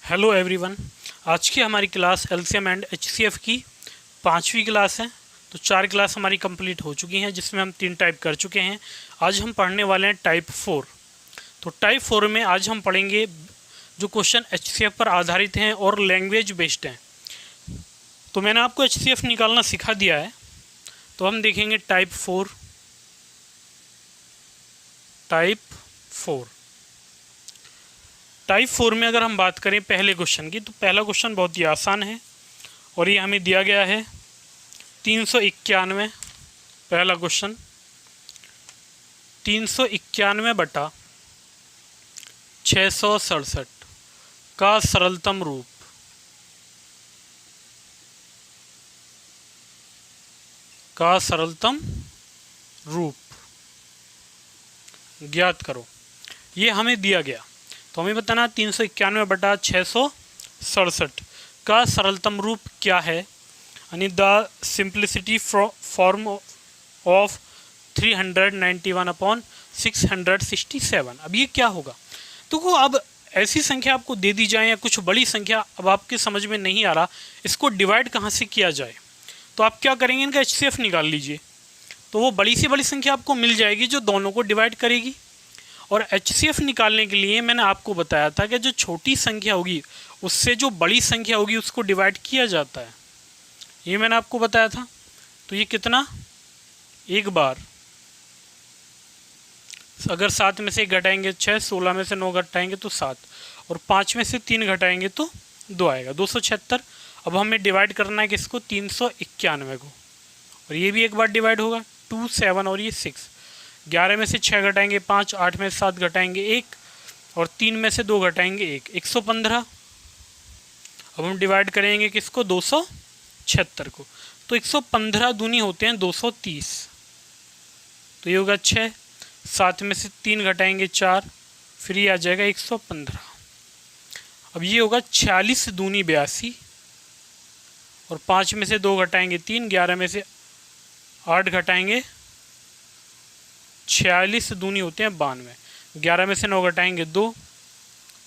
Hello everyone. आज की हमारी क्लास एलसीएम एंड एचसीएफ की 5वीं क्लास है। तो 4 क्लास हमारी कंप्लीट हो चुकी हैं, जिसमें हम 3 टाइप कर चुके हैं। आज हम पढ़ने वाले हैं टाइप 4। तो टाइप 4 में आज हम पढ़ेंगे जो क्वेश्चन एचसीएफ पर आधारित हैं और लैंग्वेज बेस्ड हैं। तो मैंने आपको एचसीएफ निकालना सिखा दिया है। तो हम देखेंगे टाइप 4। टाइप 4 में अगर हम बात करें पहले क्वेश्चन की, तो पहला क्वेश्चन बहुत ही आसान है और ये हमें दिया गया है 391। पहला क्वेश्चन 391 बटा 667 का सरलतम रूप ज्ञात करो। ये हमें दिया गया, तो हमें बताना 391 बटा 667 का सरलतम रूप क्या है, यानी द सिंप्लिसिटी फॉर्म ऑफ 391/667। अब ये क्या होगा? तो अब ऐसी संख्या आपको दे दी जाए या कुछ बड़ी संख्या अब आपके समझ में नहीं आ रहा, इसको डिवाइड कहाँ से किया जाए, तो आप क्या करेंगे, इनका एचसीएफ निकाल लीजिए। तो वो बड़ी से बड़ी संख्या आपको मिल जाएगी जो दोनों को डिवाइड करेगी। और एचसीएफ निकालने के लिए मैंने आपको बताया था कि जो छोटी संख्या होगी उससे जो बड़ी संख्या होगी उसको डिवाइड किया जाता है, ये मैंने आपको बताया था। तो ये कितना, एक बार अगर 7 में से 1 घटाएंगे 6, 16 में से 9 घटाएंगे तो 7, और 5 में से 3 घटाएंगे तो 2 आएगा, 276। अब हमें डिवाइड करना है किसको, 391 को, और ये भी एक बार डिवाइड होगा, 2, 7 और ये 6। 11 में से 6 घटाएंगे 5, 8 में से 7 घटाएंगे 1, और 3 में से 2 घटाएंगे 1, 115। अब हम डिवाइड करेंगे किसको, 276 को। तो 115 दूनी होते हैं 230, तो ये होगा 6। 7 में से 3 घटाएंगे 4, फिर ये आ जाएगा 115। अब ये होगा 46 दूनी 82, और 5 में से 2 घटाएंगे 3, 11 में से 8 घटाएंगे 46 दूनी होते हैं 92, 11 में से 9 घटाएंगे 2,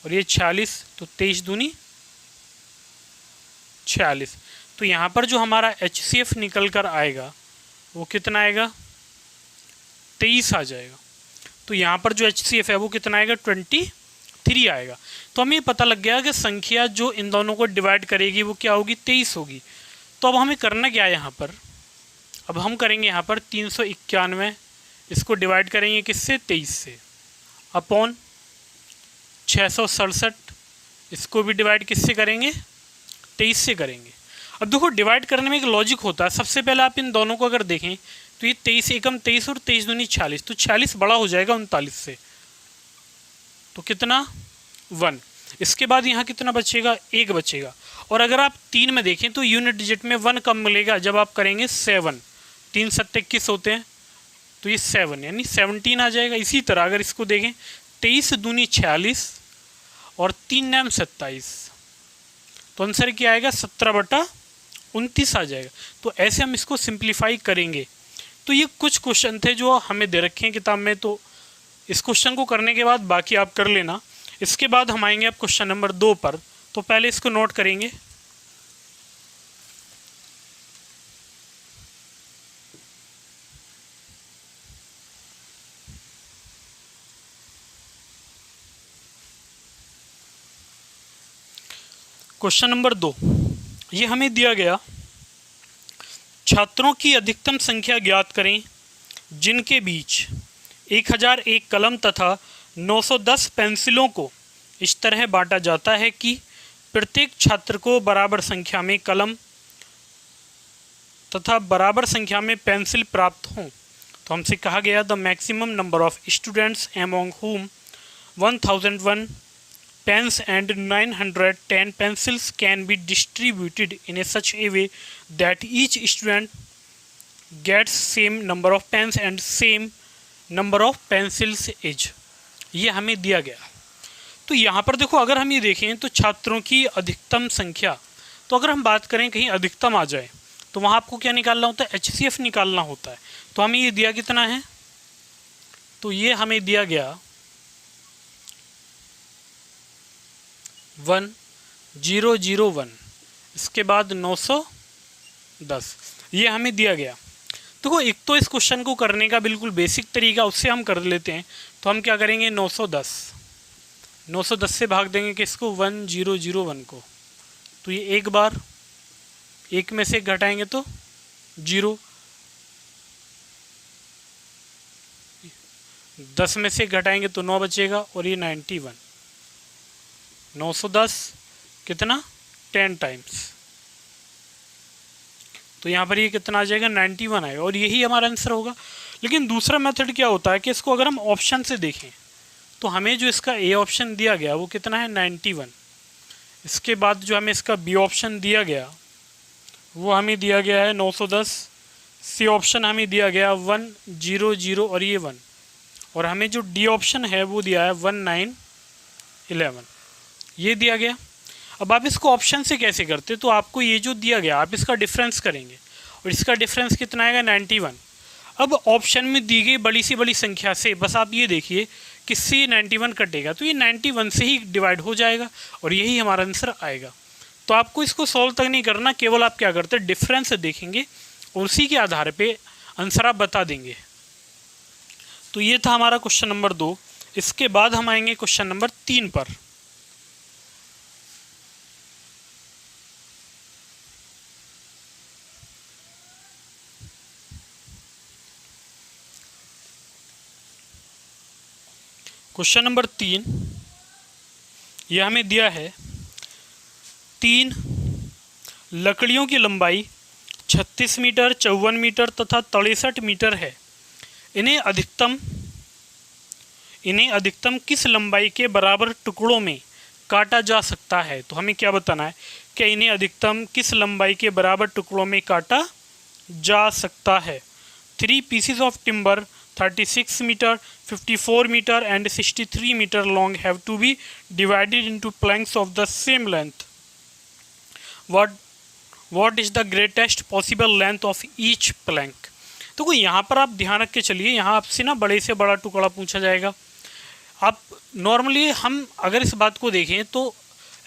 और ये 46, तो 23 दूनी 46। तो यहाँ पर जो हमारा एचसीएफ निकल कर आएगा वो कितना आएगा, 23 आ जाएगा। तो यहाँ पर जो एचसीएफ है वो कितना आएगा, 23 आएगा। तो हमें पता लग गया कि संख्या जो इन दोनों को डिवाइड करेगी वो क्या होगी, 23 होगी। तो अब हमें करना क्या है यहाँ पर, अब हम करेंगे यहाँ पर 391, इसको डिवाइड करेंगे किससे, 23 से, अपॉन 667, इसको भी डिवाइड किससे करेंगे, 23 से करेंगे। अब देखो डिवाइड करने में एक लॉजिक होता है। सबसे पहले आप इन दोनों को अगर देखें तो ये 23 एकम 23 और 23 दूनी 46, तो 46 बड़ा हो जाएगा 39 से, तो कितना 1। इसके बाद यहाँ कितना बचेगा, 1 बचेगा। और अगर आप 3 में देखें तो यूनिट डिजिट में 1 कम मिलेगा जब आप करेंगे 7, 3 7 21 होते हैं, तो ये 7 यानी 17 आ जाएगा। इसी तरह अगर इसको देखें 23 दूनी 46 और 3 नाम 27, तो आंसर क्या आएगा, 17/29 आ जाएगा। तो ऐसे हम इसको सिंप्लीफाई करेंगे। तो ये कुछ क्वेश्चन थे जो हमें दे रखे हैं किताब में, तो इस क्वेश्चन को करने के बाद बाकी आप कर लेना। इसके बाद हम आएंगे अब क्वेश्चन नंबर 2 पर। तो पहले इसको नोट करेंगे। क्वेश्चन नंबर 2, ये हमें दिया गया, छात्रों की अधिकतम संख्या ज्ञात करें जिनके बीच 1001 कलम तथा 910 पेंसिलों को इस तरह बांटा जाता है कि प्रत्येक छात्र को बराबर संख्या में कलम तथा बराबर संख्या में पेंसिल प्राप्त हों। तो हमसे कहा गया the maximum number of students among whom 1001 pens and 910 pencils can be distributed in a such a way that each student gets same number of pens and same number of pencils each। ये हमें दिया गया। तो यहाँ पर देखो अगर हम ये देखें तो छात्रों की अधिकतम संख्या, तो अगर हम बात करें कहीं अधिकतम आ जाए तो वहाँ आपको क्या निकालना होता है, एचसीएफ निकालना होता है। तो हमें ये दिया कितना है, तो ये हमें दिया गया 1, 001, इसके बाद 910, ये हमें दिया गया। देखो एक तो इस क्वेश्चन को करने का बिल्कुल बेसिक तरीका उससे हम कर लेते हैं। तो हम क्या करेंगे, 910 से भाग देंगे किसको, 1001 को। तो ये एक बार, एक में से एक घटाएंगे तो 0, 10 में से घटाएंगे तो 9 बचेगा, और ये 91, 910 कितना, 10 टाइम्स, तो यहाँ पर ये कितना आ जाएगा, 91 आएगा, और यही हमारा आंसर होगा। लेकिन दूसरा मेथड क्या होता है कि इसको अगर हम ऑप्शन से देखें तो हमें जो इसका ए ऑप्शन दिया गया वो कितना है, 91। इसके बाद जो हमें इसका बी ऑप्शन दिया गया वो हमें दिया गया है 910, सी ऑप्शन हमें दिया गया 100 और ये 1, और हमें जो डी ऑप्शन है वो दिया है 1911, ये दिया गया। अब आप इसको ऑप्शन से कैसे करते, तो आपको ये जो दिया गया आप इसका डिफरेंस करेंगे, और इसका डिफरेंस कितना आएगा, 91। अब ऑप्शन में दी गई बड़ी से बड़ी संख्या से बस आप ये देखिए किससे 91 कटेगा, तो ये 91 से ही डिवाइड हो जाएगा, और यही हमारा आंसर आएगा। तो आपको इसको सॉल्व तक नहीं करना, केवल आप क्या करते हैं, डिफरेंस देखेंगे और उसी के आधार पे आंसर आप बता देंगे। तो ये था हमारा क्वेश्चन नंबर 2। इसके बाद हम आएंगे क्वेश्चन नंबर 3 पर। क्वेश्चन नंबर 3 यह हमें दिया है, 3 लकड़ियों की लंबाई 36 मीटर, 54 मीटर तथा 63 मीटर है। इन्हें अधिकतम किस लंबाई के बराबर टुकड़ों में काटा जा सकता है। तो हमें क्या बताना है कि इन्हें अधिकतम किस लंबाई के बराबर टुकड़ों में काटा जा सकता है। 3 pieces of timber 36 meter, 54 meter and 63 meter long have to be divided into planks of the same length. What is the greatest possible length of each plank? तो कोई यहाँ पर आप ध्यान रख के चलिए, यहाँ आपसे ना बड़े से बड़ा टुकड़ा पूछा जाएगा। आप नॉर्मली हम अगर इस बात को देखें तो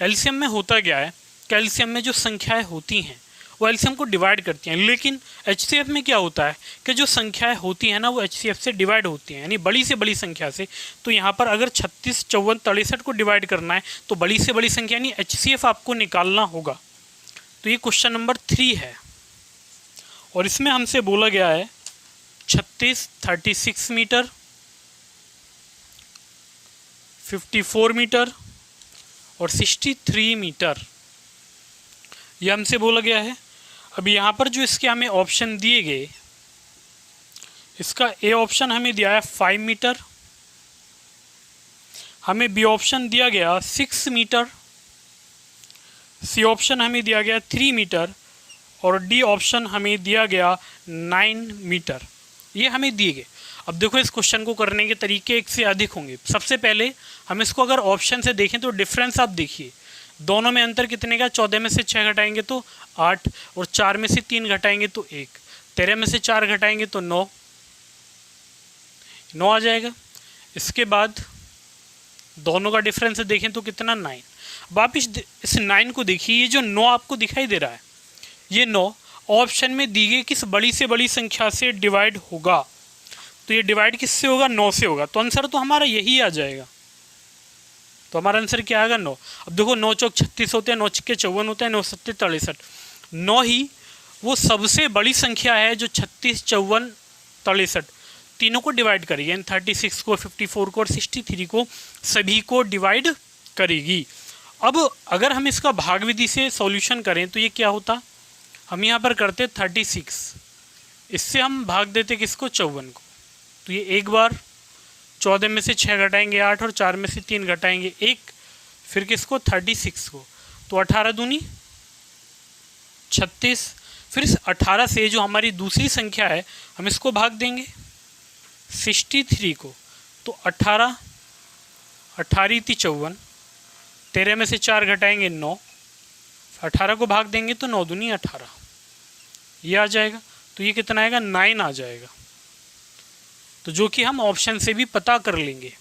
एलसीएम में होता क्या है, कैल्शियम में जो संख्याएं होती हैं वो एलसीएम को डिवाइड करती हैं, लेकिन एचसीएफ में क्या होता है कि जो संख्याएं होती हैं ना वो एचसीएफ से डिवाइड होती हैं, यानी बड़ी से बड़ी संख्या से। तो यहाँ पर अगर 36, 54, 63 को डिवाइड करना है तो बड़ी से बड़ी संख्या यानी एचसीएफ आपको निकालना होगा। तो ये क्वेश्चन नंबर 3 है, और इसमें हमसे बोला गया है 36 मीटर, 54 मीटर और 63 मीटर, ये हमसे बोला गया है। अब यहाँ पर जो इसके हमें ऑप्शन दिए गए, इसका ए ऑप्शन हमें दिया है 5 मीटर, हमें बी ऑप्शन दिया गया 6 मीटर, सी ऑप्शन हमें दिया गया 3 मीटर और डी ऑप्शन हमें दिया गया 9 मीटर, ये हमें दिए गए। अब देखो इस क्वेश्चन को करने के तरीके एक से अधिक होंगे। सबसे पहले हम इसको अगर ऑप्शन से देखें तो डिफरेंस आप देखिए, दोनों में अंतर कितने का, 14 में से 6 घटाएंगे तो 8, और 4 में से 3 घटाएंगे तो 1, 13 में से 4 घटाएंगे तो 9 आ जाएगा। इसके बाद दोनों का डिफरेंस देखें तो कितना, 9। अब आप इस 9 को देखिए, ये जो 9 आपको दिखाई दे रहा है, ये 9 ऑप्शन में दी गई किस बड़ी से बड़ी संख्या से डिवाइड होगा। तो ये डिवाइड किससे होगा, 9 से होगा। तो आंसर तो हमारा यही आ जाएगा। तो हमारा आंसर क्या आएगा, 9। अब देखो 9 चौक 36 होते हैं, 9 छक्के 54 होते हैं, 9 सत्ते 63। 9 ही वो सबसे बड़ी संख्या है जो 36, 54, 63 तीनों को डिवाइड करेगी, यानी 36 को, 54 को और 63 को, सभी को डिवाइड करेगी। अब अगर हम इसका भाग विधि से सॉल्यूशन करें तो ये क्या होता, हम यहाँ पर करते 36, इससे हम भाग देते किसको, 54 को। तो ये एक बार 14 में से 6 घटाएंगे 8 और 4 में से 3 घटाएंगे 1, फिर किसको, 36 को। तो 18 दूनी 36, फिर इस 18 से जो हमारी दूसरी संख्या है हम इसको भाग देंगे 63 को। तो 18 18 × 54, 13 में से 4 घटाएंगे 9, 18 को भाग देंगे तो 9 दूनी 18, ये आ जाएगा। तो ये कितना आएगा, 9 आ जाएगा। तो जो कि हम ऑप्शन से भी पता कर लेंगे।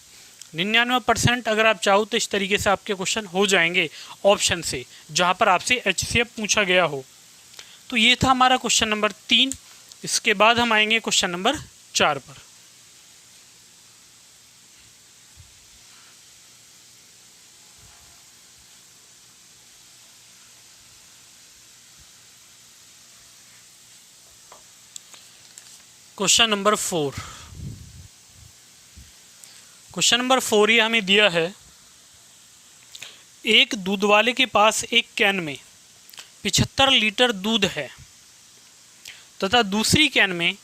99% अगर आप चाहो तो इस तरीके से आपके क्वेश्चन हो जाएंगे ऑप्शन से, जहाँ पर आपसे HCF पूछा गया हो। तो ये था हमारा क्वेश्चन नंबर 3। इसके बाद हम आएंगे क्वेश्चन नंबर 4 पर। Question number 4। क्वेश्चन नंबर 4 ये हमें दिया है, एक दूध वाले के पास एक कैन में 75 लीटर दूध है तथा दूसरी कैन में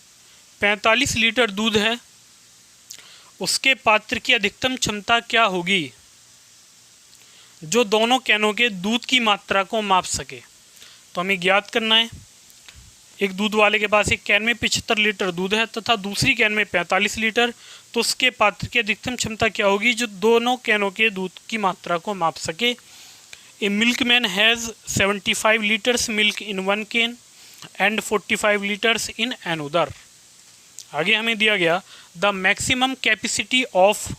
45 लीटर दूध है। उसके पात्र की अधिकतम क्षमता क्या होगी जो दोनों कैनों के दूध की मात्रा को माप सके? तो हमें ज्ञात करना है, एक दूध वाले के पास एक कैन में 75 लीटर दूध है तथा दूसरी कैन में 45 लीटर, तो उसके पात्र की अधिकतम क्षमता क्या होगी जो दोनों कैनों के दूध की मात्रा को माप सके? A milkman has 75 litres milk in one can and 45 litres in another. आगे हमें दिया गया the maximum capacity of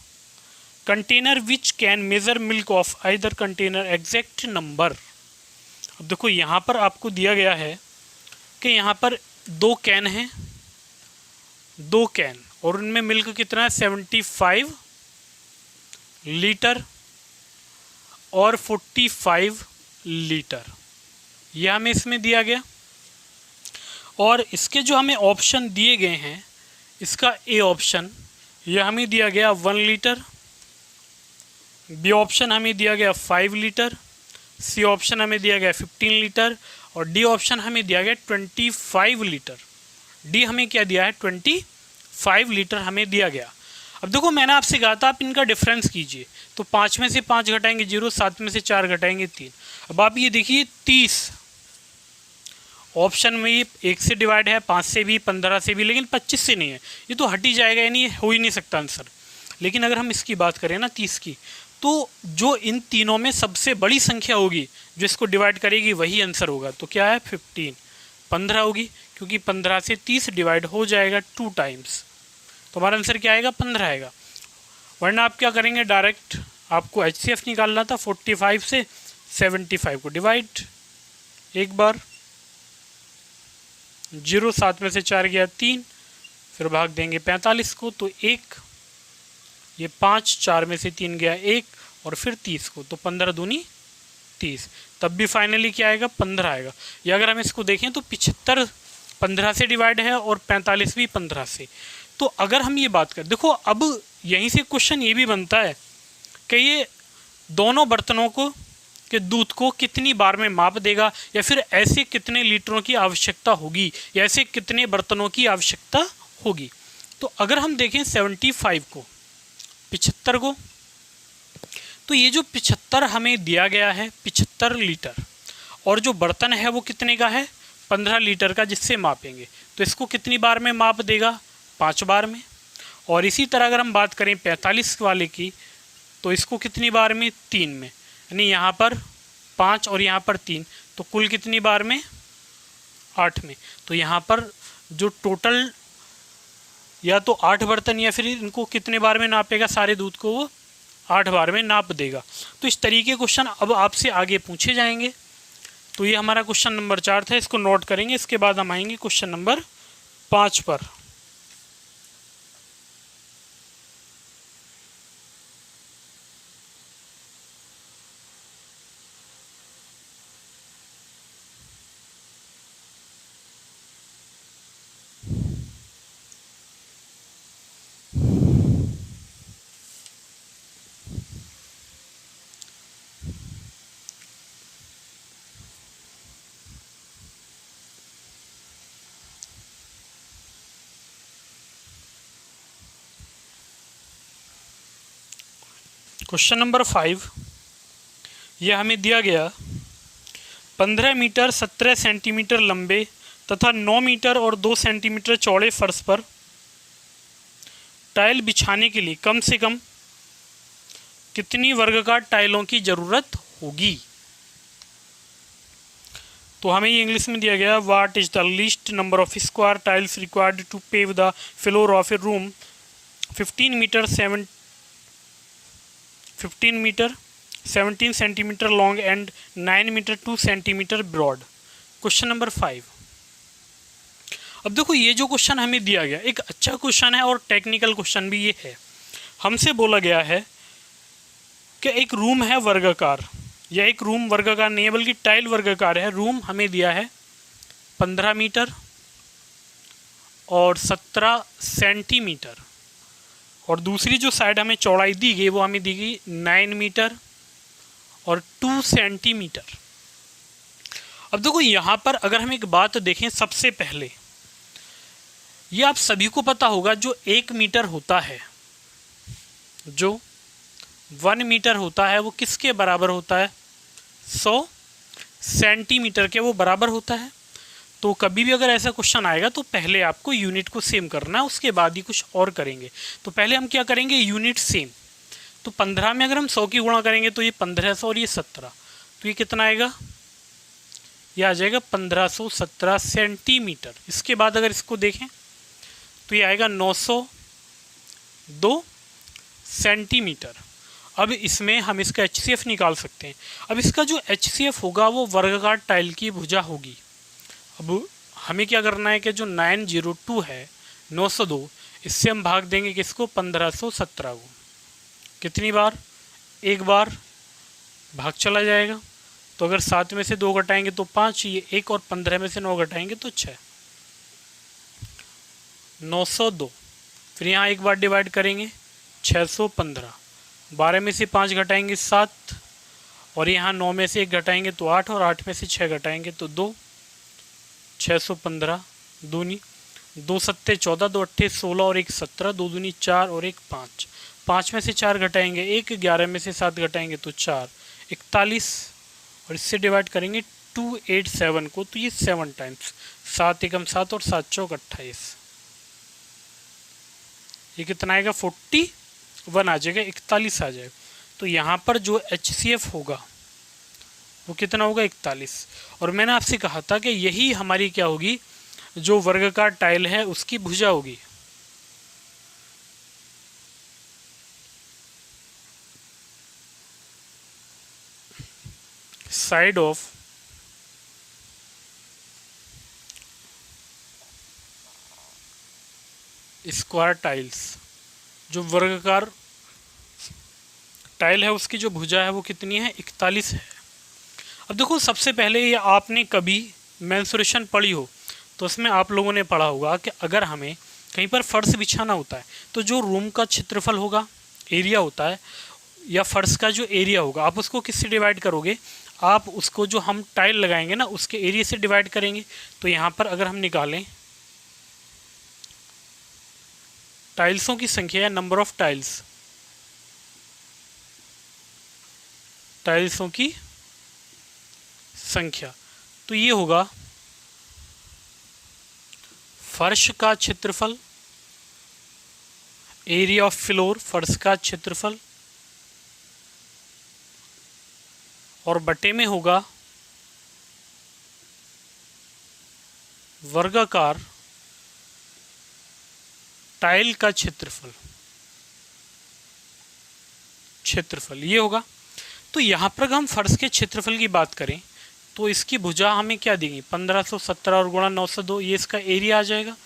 container which can measure milk of either container exact number. अब देखो यहाँ पर आपको दिया गया है कि यहाँ पर 2 कैन हैं, 2 कैन, और उनमें मिल्क कितना है 75 लीटर और 45 लीटर, यह हमें इसमें दिया गया। और इसके जो हमें ऑप्शन दिए गए हैं, इसका ए ऑप्शन यह हमें दिया गया 1 लीटर, बी ऑप्शन हमें दिया गया 5 लीटर, सी ऑप्शन हमें दिया गया 15 लीटर और डी ऑप्शन हमें दिया गया 25 लीटर। डी हमें क्या दिया है 25 लीटर हमें दिया गया। अब देखो मैंने आपसे कहा था आप इनका डिफरेंस कीजिए, तो 5 में से 5 घटाएंगे 0, 7 में से 4 घटाएंगे 3। अब आप ये देखिए 30 ऑप्शन में 1 से डिवाइड है, 5 से भी, 15 से भी, लेकिन 25 से नहीं है, ये तो हट ही जाएगा, यानी हो ही नहीं सकता आंसर। लेकिन अगर हम इसकी बात करें ना 30 की, तो जो इन तीनों में सबसे बड़ी संख्या होगी जो इसको डिवाइड करेगी वही आंसर होगा। तो क्या है 15 होगी, क्योंकि 15 से 30 डिवाइड हो जाएगा 2 टाइम्स, तो हमारा आंसर क्या आएगा 15 आएगा। वरना आप क्या करेंगे, डायरेक्ट आपको HCF निकालना था, 45 से 75 को डिवाइड एक बार, 0, 7 में से 4 गया 3, फिर भाग देंगे 45 को तो 1, ये 5, 4 में से 3 गया 1 और फिर 30 को, तो 15 दूनी 30, तब भी फाइनली क्या आएगा 15 आएगा। या अगर हम इसको देखें तो 75 15 से डिवाइड है और 45 भी 15 से। तो अगर हम ये बात करें, देखो अब यहीं से क्वेश्चन ये भी बनता है कि ये दोनों बर्तनों को के दूध को कितनी बार में माप देगा, या फिर ऐसे कितने लीटरों की आवश्यकता होगी, या ऐसे कितने बर्तनों की आवश्यकता होगी। तो अगर हम देखें 75 को, 75 को, तो ये जो 75 हमें दिया गया है 75 लीटर, और जो बर्तन है वो कितने का है 15 लीटर का, जिससे मापेंगे, तो इसको कितनी बार में माप देगा 5 बार में। और इसी तरह अगर हम बात करें 45 वाले की, तो इसको कितनी बार में 3 में, यानी यहाँ पर 5 और यहाँ पर 3, तो कुल कितनी बार में 8 में। तो यहाँ पर जो टोटल या तो 8 बर्तन या फिर इनको कितने बार में नापेगा, सारे दूध को वो 8 बार में नाप देगा। तो इस तरीके क्वेश्चन अब आपसे आगे पूछे जाएंगे। तो ये हमारा क्वेश्चन नंबर 4 था, इसको नोट करेंगे। इसके बाद हम आएंगे क्वेश्चन नंबर 5 पर। क्वेश्चन नंबर 5 यह हमें दिया गया 15 मीटर 17 सेंटीमीटर लंबे तथा 9 मीटर और 2 सेंटीमीटर चौड़े फर्श पर टाइल बिछाने के लिए कम से कम कितनी वर्गाकार टाइलों की ज़रूरत होगी। तो हमें ये इंग्लिश में दिया गया, what is the least number of square tiles required to pave the floor of a room 15 metre 15 metre, 17 centimetre long and 9 metre 2 centimetre broad. Question number 5। अब देखो ये जो क्वेश्चन हमें दिया गया एक अच्छा क्वेश्चन है और टेक्निकल क्वेश्चन भी ये है। हमसे बोला गया है कि एक रूम है वर्गाकार, या एक रूम वर्गाकार नहीं है बल्कि टाइल वर्गाकार है। रूम हमें दिया है 15 मीटर और 17 सेंटीमीटर, और दूसरी जो साइड हमें चौड़ाई दी गई वो हमें दी गई 9 मीटर और 2 सेंटीमीटर। अब देखो यहाँ पर अगर हम एक बात देखें, सबसे पहले ये आप सभी को पता होगा, जो 1 मीटर होता है, जो 1 मीटर होता है वो किसके बराबर होता है? 100 सेंटीमीटर के वो बराबर होता है। तो कभी भी अगर ऐसा क्वेश्चन आएगा तो पहले आपको यूनिट को सेम करना है, उसके बाद ही कुछ और करेंगे। तो पहले हम क्या करेंगे? Unit same. तो 15 में अगर हम 100 की गुणा करेंगे तो ये 1500 और ये 17, तो ये कितना आएगा? ये आ जाएगा 1517 सेंटीमीटर। इसके बाद अगर इसको देखें तो ये आएगा 902 सेंटीमीटर। अब इसमें हम इसका HCF निकाल सकते हैं। अब इसका जो HCF होगा वो वर्गाकार टाइल की भुजा होगी। अब हमें क्या करना है कि जो 902 है 902, इससे हम भाग देंगे किसको? 1517 को। कितनी बार? एक बार, भाग चला जाएगा। तो अगर 7 में से 2 घटाएंगे तो 5, ये 1, और 15 में से 9 घटाएंगे तो 6। 902, फिर यहाँ एक बार डिवाइड करेंगे 615, 12 में से 5 घटाएंगे 7, और यहाँ 9 में से 1 घटाएंगे तो 8, और 8 में से 6 घटाएंगे तो 2। 615 दूनी 2 सत्ते 14, 2 अट्ठे 16 और 1 17, 2 दूनी 4 और 1 5। 5 में से 4 घटाएंगे 1, 11 में से 7 घटाएंगे तो 4, 41, और इससे डिवाइड करेंगे 287 को, तो ये 7 टाइम्स, 7 एकम 7 और 7 चौक 28। ये कितना आएगा? 41 आ जाएगा, 41 आ जाएगा। तो यहाँ पर जो HCF होगा वो कितना होगा? 41। और मैंने आपसे कहा था कि यही हमारी क्या होगी? जो वर्गाकार टाइल है उसकी भुजा होगी। साइड ऑफ स्क्वायर टाइल्स, जो वर्गाकार टाइल है उसकी जो भुजा है वो कितनी है? 41 है। अब देखो सबसे पहले ये आपने कभी मेंसुरेशन पढ़ी हो तो उसमें आप लोगों ने पढ़ा होगा कि अगर हमें कहीं पर फर्श बिछाना होता है तो जो रूम का क्षेत्रफल होगा, एरिया होता है, या फर्श का जो एरिया होगा, आप उसको किससे डिवाइड करोगे? आप उसको जो हम टाइल लगाएंगे ना उसके एरिया से डिवाइड करेंगे। तो यहाँ पर अगर हम निकालें टाइल्सों की संख्या या नंबर ऑफ टाइल्स, टाइल्सों की संख्या, तो ये होगा फर्श का क्षेत्रफल, एरिया ऑफ फ्लोर, फर्श का क्षेत्रफल, और बटे में होगा वर्गाकार टाइल का क्षेत्रफल, ये होगा। तो यहाँ पर हम फर्श के क्षेत्रफल की बात करें तो इसकी भुजा हमें क्या देगी? 1517 और गुणा 902, ये इसका एरिया आ जाएगा।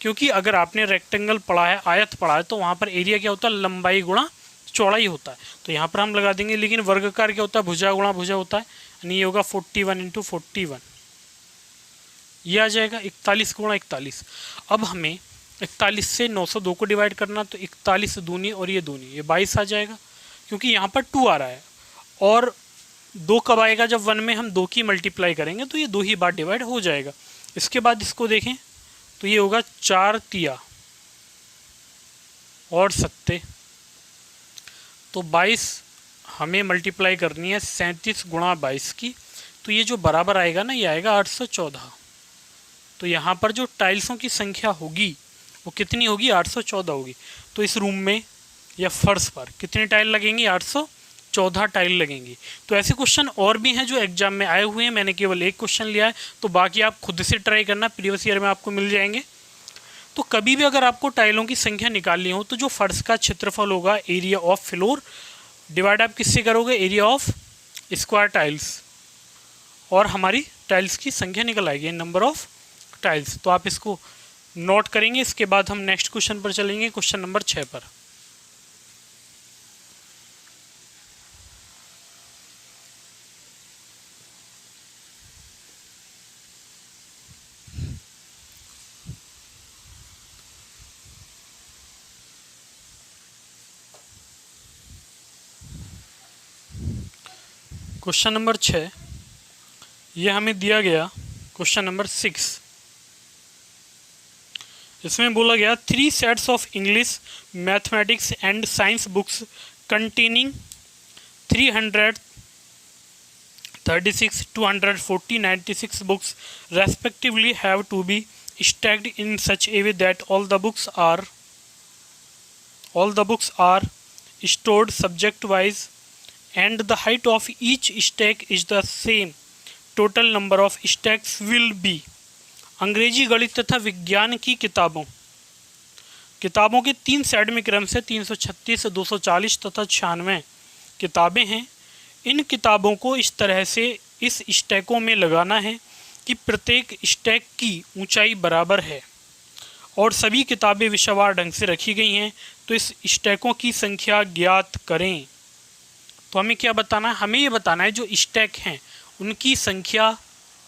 क्योंकि अगर आपने रेक्टेंगल पढ़ा है, आयत पढ़ा है, तो वहाँ पर एरिया क्या होता है? लंबाई गुणा चौड़ाई होता है। तो यहाँ पर हम लगा देंगे। लेकिन वर्गाकार क्या होता है? भुजा गुणा भुजा होता है, यानी ये होगा 41 × 41, ये आ जाएगा 41 गुणा 41। अब हमें 41 से 902 को डिवाइड करना, तो 41 दूनी और ये दूनी, ये 22 आ जाएगा। क्योंकि यहाँ पर 2 आ रहा है, और 2 कब आएगा? जब 1 में हम 2 की मल्टीप्लाई करेंगे, तो ये 2 ही बार डिवाइड हो जाएगा। इसके बाद इसको देखें तो ये होगा 4 तिया और 7, तो 22 हमें मल्टीप्लाई करनी है 37 गुणा 22 की, तो ये जो बराबर आएगा ना, ये आएगा 814। तो यहाँ पर जो टाइल्सों की संख्या होगी वो कितनी होगी? 814 होगी। तो इस रूम में या फर्श पर कितने टाइल लगेंगे? 814 टाइल लगेंगी। तो ऐसे क्वेश्चन और भी हैं जो एग्जाम में आए हुए हैं, मैंने केवल एक क्वेश्चन लिया है, तो बाकी आप खुद से ट्राई करना, प्रीवियस ईयर में आपको मिल जाएंगे। तो कभी भी अगर आपको टाइलों की संख्या निकालनी हो तो जो फर्श का क्षेत्रफल होगा, एरिया ऑफ फ्लोर, डिवाइड आप किससे करोगे, एरिया ऑफ स्क्वायर टाइल्स, और हमारी टाइल्स की संख्या निकल आएगी, नंबर ऑफ टाइल्स। तो आप इसको नोट करेंगे। इसके बाद हम नेक्स्ट क्वेश्चन पर चलेंगे, क्वेश्चन नंबर 6 पर। क्वेश्चन नंबर 6 ये हमें दिया गया क्वेश्चन नंबर 6। इसमें बोला गया 3 sets of English, mathematics and science books containing 336, 240, 96 books respectively have to be stacked in such a way that all the books are stored subject wise and the height of each stack is the same. Total number of stacks will be। अंग्रेजी, गणित तथा विज्ञान की किताबों के 3 set में क्रम से 336, 240 तथा 96 किताबें हैं। इन किताबों को इस तरह से इस स्टैकों में लगाना है कि प्रत्येक स्टैक की ऊंचाई बराबर है और सभी किताबें विषयवार ढंग से रखी गई हैं। तो इस स्टैकों की संख्या ज्ञात करें। तो हमें क्या बताना है, हमें ये बताना है जो स्टैक हैं उनकी संख्या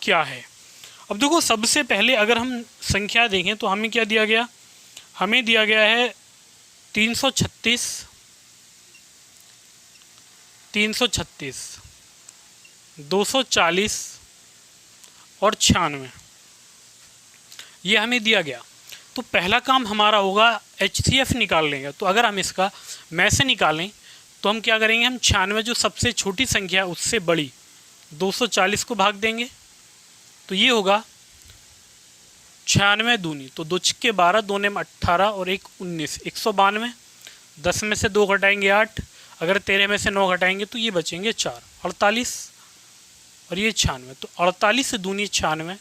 क्या है। अब देखो, सबसे पहले अगर हम संख्या देखें तो हमें क्या दिया गया, हमें दिया गया है 336, 240 और 96, ये हमें दिया गया। तो पहला काम हमारा होगा HCF निकाल लेंगे। तो अगर हम इसका में से निकालें तो हम क्या करेंगे, हम 96 जो सबसे छोटी संख्या है उससे बड़ी 240 को भाग देंगे। तो ये होगा 96 दूनी, तो 2 छिक्के 12, 2 में 18 और 1 19, 192। 10 में से 2 घटाएंगे 8, अगर 13 में से 9 घटाएंगे तो ये बचेंगे 4, 48 और ये 96। तो 48 से दूनी 96,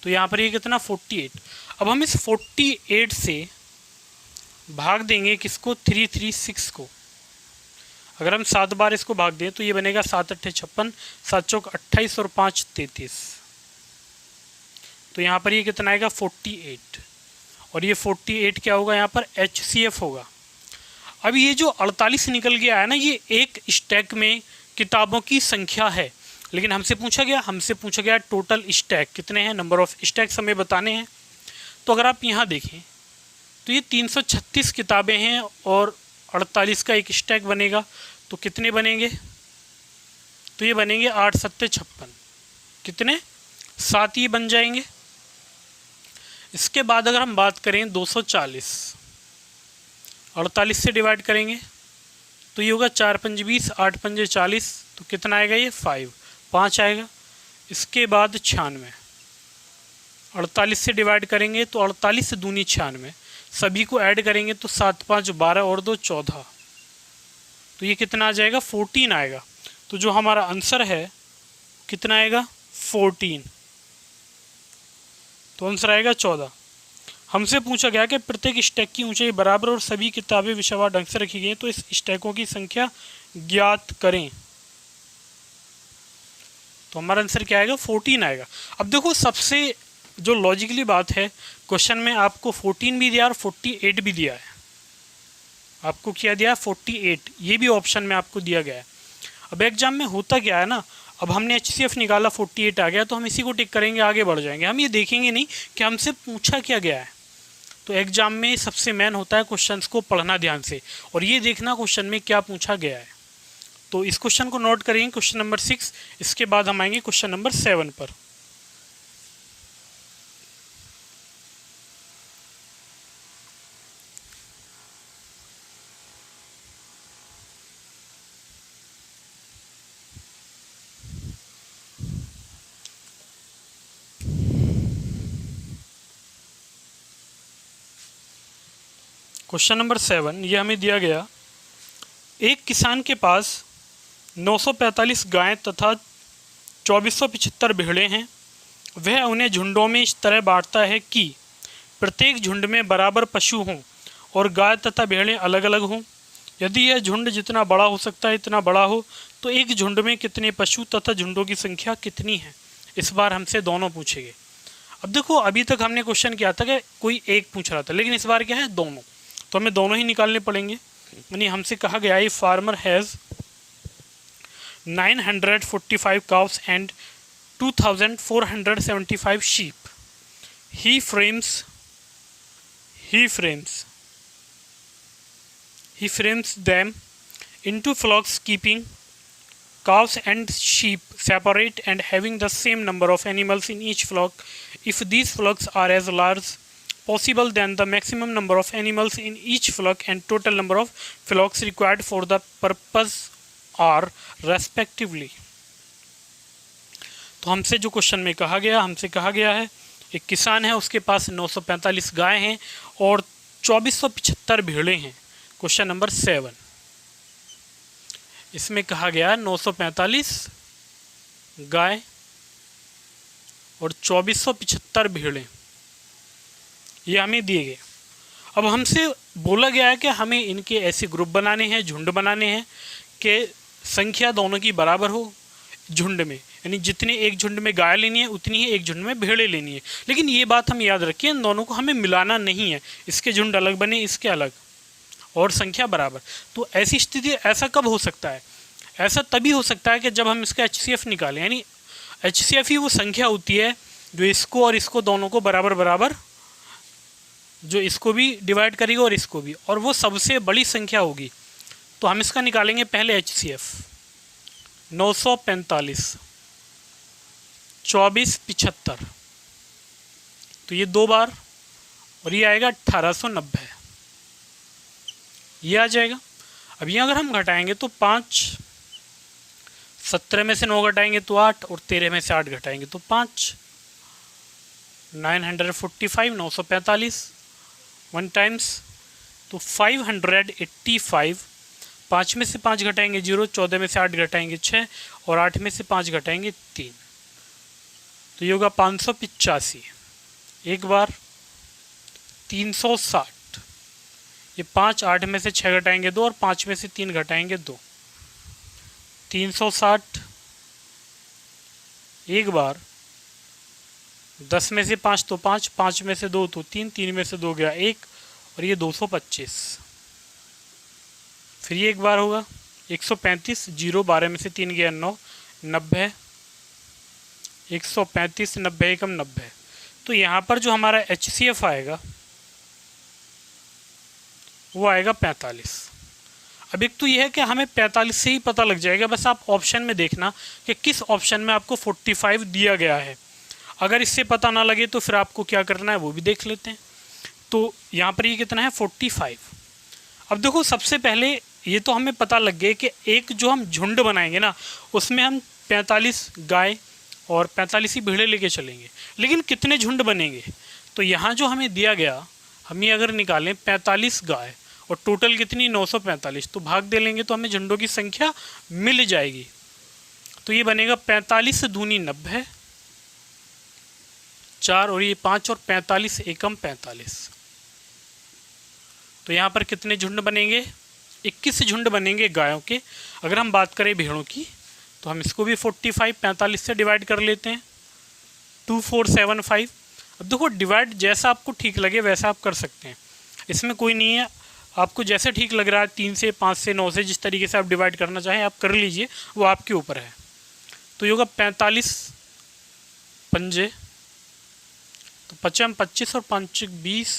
तो यहाँ पर ये कितना 48। अब हम इस 48 से भाग देंगे किसको, 336 को। अगर हम 7 बार इसको भाग दें तो ये बनेगा 7 अट्ठे 56, 7 चौक 28 और 5 33। तो यहाँ पर ये कितना आएगा 48, और ये 48 क्या होगा यहाँ पर HCF होगा। अब ये जो 48 निकल गया है ना, ये एक स्टैक में किताबों की संख्या है। लेकिन हमसे पूछा गया टोटल स्टैक कितने हैं, नंबर ऑफ स्टैक्स हमें बताने हैं। तो अगर आप यहाँ देखें तो ये 336 किताबें हैं और 48 का एक स्टैक बनेगा। तो कितने बनेंगे, तो ये बनेंगे 8 सत्ते 56, कितने 7 ये बन जाएंगे। इसके बाद अगर हम बात करें 240, 48 से डिवाइड करेंगे तो ये होगा 4 पंजे 20, 8 पंजे 40, तो कितना आएगा ये 5 आएगा। इसके बाद 96, 48 से डिवाइड करेंगे तो 48 से दूनी 96, सभी को ऐड करेंगे तो 7 5 12 और 2 14, तो ये कितना आ जाएगा 14 आएगा। तो जो हमारा आंसर है कितना आएगा 14, तो आंसर आएगा 14। हमसे पूछा गया कि प्रत्येक स्टैक की ऊंचाई बराबर और सभी किताबें विषयवार ढंग से रखी गई हैं, तो इस स्टैकों की संख्या ज्ञात करें। तो हमारा आंसर क्या आएगा 14 आएगा। अब देखो, सबसे जो लॉजिकली बात है, क्वेश्चन में आपको 14 भी दिया और 48 भी दिया है। आपको क्या दिया है 48, ये भी ऑप्शन में आपको दिया गया है। अब एग्जाम में होता क्या है ना, अब हमने HCF निकाला 48 आ गया तो हम इसी को टिक करेंगे, आगे बढ़ जाएंगे। हम ये देखेंगे नहीं कि हमसे पूछा क्या गया है। तो एग्जाम में सबसे मेन होता है क्वेश्चंस को पढ़ना ध्यान से और ये देखना क्वेश्चन में क्या पूछा गया है। तो इस क्वेश्चन को नोट करेंगे, क्वेश्चन नंबर 6। इसके बाद हम आएंगे क्वेश्चन नंबर 7 पर। क्वेश्चन नंबर 7 ये हमें दिया गया, एक किसान के पास 945 गायें तथा 2475 भेड़ें हैं। वह उन्हें झुंडों में इस तरह बांटता है कि प्रत्येक झुंड में बराबर पशु हों और गाय तथा भेड़ें अलग अलग हों। यदि यह झुंड जितना बड़ा हो सकता है इतना बड़ा हो तो एक झुंड में कितने पशु तथा झुंडों की संख्या कितनी है। इस बार हमसे दोनों पूछेंगे। अब देखो अभी तक हमने क्वेश्चन किया था कि कोई एक पूछ रहा था, लेकिन इस बार क्या है दोनों, तो हमें दोनों ही निकालने पड़ेंगे। यानी हमसे कहा गया है farmer has 945 cows and 2475 sheep. He frames them into flocks, keeping cows and sheep separate and having the same number of animals in each flock. If these flocks are as large possible, then the maximum number of animals in each flock and total number of flocks required for the purpose are respectively. तो हमसे जो question में कहा गया है एक किसान है, उसके पास 945 गाय हैं और 2475 भेड़ें हैं। क्वेश्चन नंबर 7, इसमें कहा गया 945 गाय और 2475 भेड़ें, ये हमें दिए गए। अब हमसे बोला गया है कि हमें इनके ऐसे ग्रुप बनाने हैं, झुंड बनाने हैं कि संख्या दोनों की बराबर हो झुंड में, यानी जितने एक झुंड में गाय लेनी है उतनी ही एक झुंड में भेड़ें लेनी है। लेकिन ये बात हम याद रखिए, इन दोनों को हमें मिलाना नहीं है, इसके झुंड अलग बने इसके अलग और संख्या बराबर। तो ऐसी स्थिति, ऐसा कब हो सकता है? ऐसा तभी हो सकता है कि जब हम इसका HCF निकालें, यानी HCF ही वो संख्या होती है जो इसको और इसको दोनों को बराबर बराबर, जो इसको भी डिवाइड करेगी और इसको भी, और वो सबसे बड़ी संख्या होगी। तो हम इसका निकालेंगे पहले HCF 945 2475, तो ये 2 बार और ये आएगा 1890, ये आ जाएगा। अब ये अगर हम घटाएंगे तो 5, 17 में से 9 घटाएंगे तो 8 और 13 में से 8 घटाएंगे तो 5, 945 945 1 टाइम्स तो 585, 5 में से 5 घटाएंगे 0, 14 में से 8 घटाएंगे 6 और 8 में से 5 घटाएंगे 3, तो ये होगा 585 एक बार, 360, ये 5, 8 में से 6 घटाएंगे 2 और 5 में से 3 घटाएंगे 2, 360 एक बार, 10 में से 5 तो 5, 5 में से 2 तो 3, 3 में से 2 गया 1 और ये 225, फिर ये एक बार होगा 135, 0, 12 में से 3 गया 9, 90, 135, 90 एकम 90। तो यहाँ पर जो हमारा HCF आएगा वो आएगा 45। अब एक तो ये है कि हमें 45 से ही पता लग जाएगा, बस आप ऑप्शन में देखना कि किस ऑप्शन में आपको 45 दिया गया है। अगर इससे पता ना लगे तो फिर आपको क्या करना है वो भी देख लेते हैं। तो यहाँ पर ये कितना है 45। अब देखो सबसे पहले ये तो हमें पता लग गया कि एक जो हम झुंड बनाएंगे ना उसमें हम 45 गाय और 45 ही भेड़े लेके चलेंगे, लेकिन कितने झुंड बनेंगे? तो यहाँ जो हमें दिया गया, हम ये अगर निकालें 45 गाय और टोटल कितनी 945, तो भाग दे लेंगे तो हमें झुंडों की संख्या मिल जाएगी। तो ये बनेगा 45 दूनी 90, 4 और ये 5 और 45 एकम 45। तो यहाँ पर कितने झुंड बनेंगे? 21 झुंड बनेंगे गायों के। अगर हम बात करें भेड़ों की तो हम इसको भी 45 से डिवाइड कर लेते हैं, 2475। अब देखो डिवाइड जैसा आपको ठीक लगे वैसा आप कर सकते हैं, इसमें कोई नहीं है, आपको जैसे ठीक लग रहा है 3 से 5 से 9 से जिस तरीके से आप डिवाइड करना चाहें आप कर लीजिए, वो आपके ऊपर है। तो ये होगा 45 पंजे, तो 55 25 और 5 20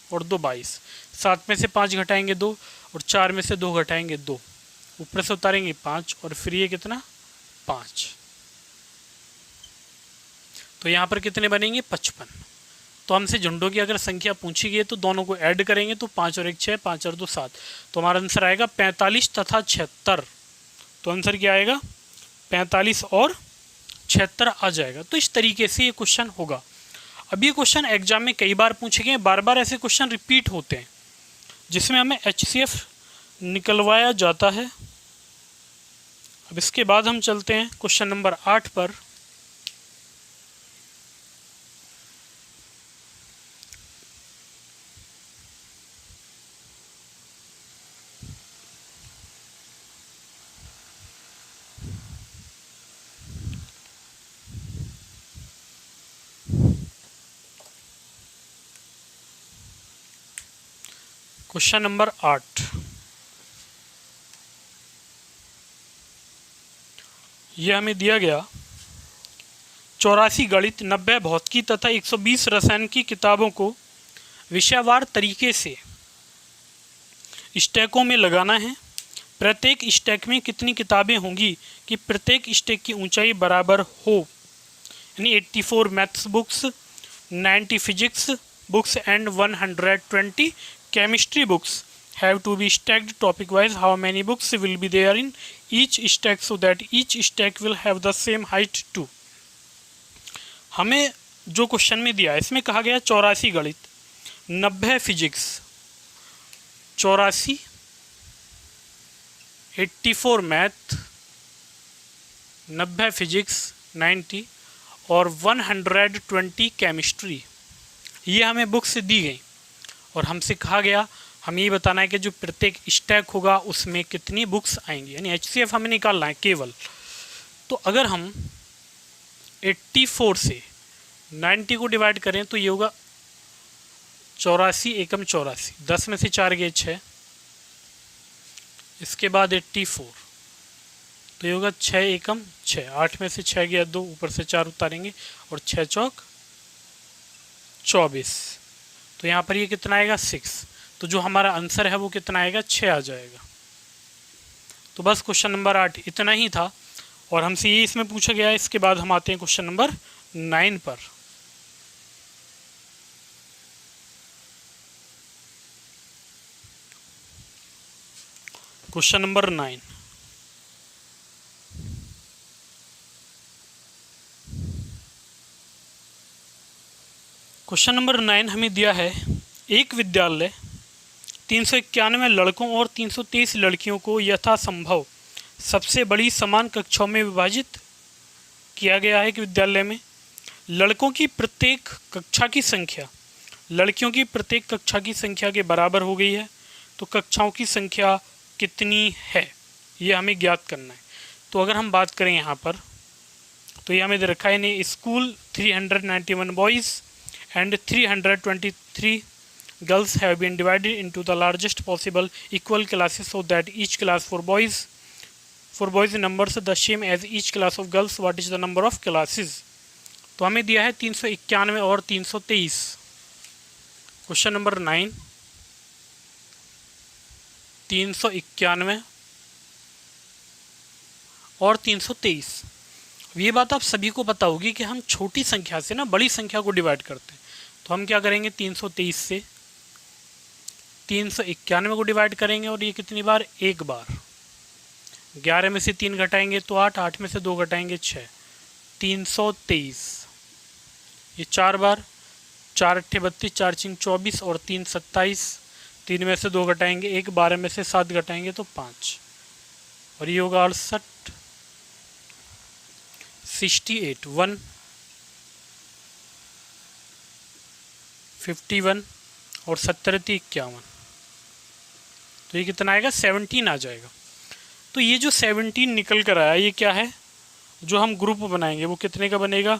और 2 22, 7 में से 5 घटाएंगे 2 और 4 में से 2 घटाएंगे 2, ऊपर से उतारेंगे 5 और फिर ये कितना 5। तो यहाँ पर कितने बनेंगे 55। तो हमसे झुंडों की अगर संख्या पूछी गई तो दोनों को ऐड करेंगे तो 5 और 1 6, 5 और 2 7, तो हमारा आंसर आएगा 45 तथा 76। तो आंसर क्या आएगा 45 और 76 आ जाएगा। तो इस तरीके से ये क्वेश्चन होगा। अब ये क्वेश्चन एग्जाम में कई बार पूछे गए, बार बार ऐसे क्वेश्चन रिपीट होते हैं जिसमें हमें HCF निकलवाया जाता है। अब इसके बाद हम चलते हैं क्वेश्चन नंबर 8 पर। क्वेश्चन नंबर 8, ये हमें दिया गया 84 गणित, 90 भौतिकी तथा 120 रसायन की किताबों को विषयवार तरीके से स्टैकों में लगाना है। प्रत्येक स्टैक में कितनी किताबें होंगी कि प्रत्येक स्टैक की ऊंचाई बराबर हो, यानी 84 maths books, 90 physics books and 120 chemistry books have to be stacked topic wise. How many books will be there in each stack so that each stack will have the same height too. हमें जो question में दिया है इसमें कहा गया 84 गणित, 90 physics, 84 84 math, 90 physics 90 और 120 केमिस्ट्री, ये हमें बुक्स दी गई और हमसे कहा गया हमें ये बताना है कि जो प्रत्येक स्टैक होगा उसमें कितनी बुक्स आएंगी, यानी HCF हमें निकालना है केवल। तो अगर हम 84 से 90 को डिवाइड करें तो ये होगा 84 एकम 84, 10 में से 4 गए 6, इसके बाद 84 तो ये होगा 6 एकम 6, 8 में से 6 गया 2, ऊपर से 4 उतारेंगे और 6 चौक 24, तो यहाँ पर ये कितना आएगा 6, तो जो हमारा आंसर है वो कितना आएगा 6 आ जाएगा। तो बस क्वेश्चन नंबर 8 इतना ही था और हमसे ये इसमें पूछा गया है। इसके बाद हम आते हैं क्वेश्चन नंबर 9 पर। क्वेश्चन नंबर 9, क्वेश्चन नंबर 9 हमें दिया है एक विद्यालय 391 लड़कों और 323 लड़कियों को यथासंभव सबसे बड़ी समान कक्षाओं में विभाजित किया गया है। कि विद्यालय में लड़कों की प्रत्येक कक्षा की संख्या लड़कियों की प्रत्येक कक्षा की संख्या के बराबर हो गई है, तो कक्षाओं की संख्या कितनी है ये हमें ज्ञात करना है। तो अगर हम बात करें यहाँ पर तो ये हमें दे रखा है ने school 391 boys and 323 girls have been divided into the largest possible equal classes so that each class for boys numbers the same as each class of girls. What is the number of classes? तो हमें दिया है 391 और 323। Question number 9, 391 और 323। ये बात आप सभी को पता होगी कि हम छोटी संख्या से ना बड़ी संख्या को डिवाइड करते हैं। तो हम क्या करेंगे 323 से 391 को डिवाइड करेंगे और ये कितनी बार, एक बार। 11 में से 3 घटाएंगे तो 8, 8 में से 2 घटाएंगे 6, 323। ये 4 बार, 4 अट्ठे 32, 4 चिंग 24 और 3 27, 3 में से 2 घटाएंगे 1, 12 में से 7 घटाएंगे तो 5 और ये होगा 68, 68 1 51 और 70 × 51, तो ये कितना आएगा 17 आ जाएगा। तो ये जो 17 निकल कर आया ये क्या है, जो हम ग्रुप बनाएंगे वो कितने का बनेगा,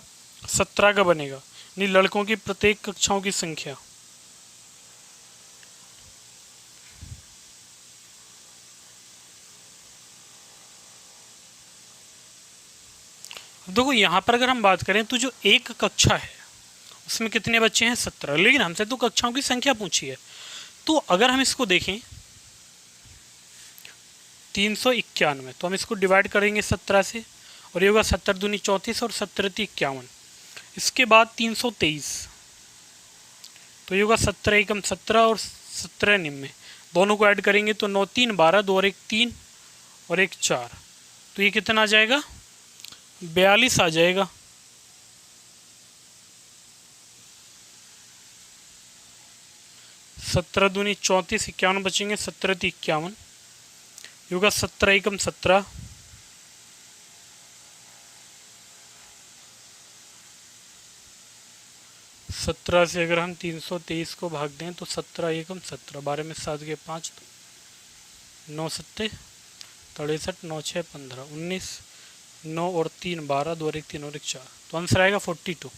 17 का बनेगा, यानी लड़कों की प्रत्येक कक्षाओं की संख्या। देखो यहाँ पर अगर हम बात करें तो जो एक कक्षा है उसमें कितने बच्चे हैं, 17, लेकिन हमसे तो कक्षाओं की संख्या पूछी है। तो अगर हम इसको देखें 391, तो हम इसको डिवाइड करेंगे 17 से और ये होगा 70 दूनी 34 और 70 × 51। इसके बाद 323, तो ये होगा 17 एकम 17 और 17 निम्न, दोनों को ऐड करेंगे तो 9 3 12, 2 और 1 3 और 1 4, तो ये कितना आ जाएगा 42 आ जाएगा। सत्रह दूनी 34, 51 बचेंगे, 17 × 51, ये होगा 17 एकम 17, 17 से अगर हम 323 को भाग दें तो 17 एकम 17, 12 में 7 गए 5, 9 7 63, 9 6 15, 19, 9 और 3 12, 2 और 1 3 और 1 4, तो आंसर आएगा 42।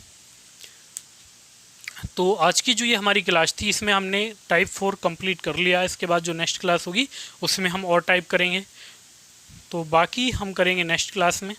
तो आज की जो ये हमारी क्लास थी इसमें हमने टाइप 4 कंप्लीट कर लिया। इसके बाद जो नेक्स्ट क्लास होगी उसमें हम और टाइप करेंगे, तो बाकी हम करेंगे नेक्स्ट क्लास में।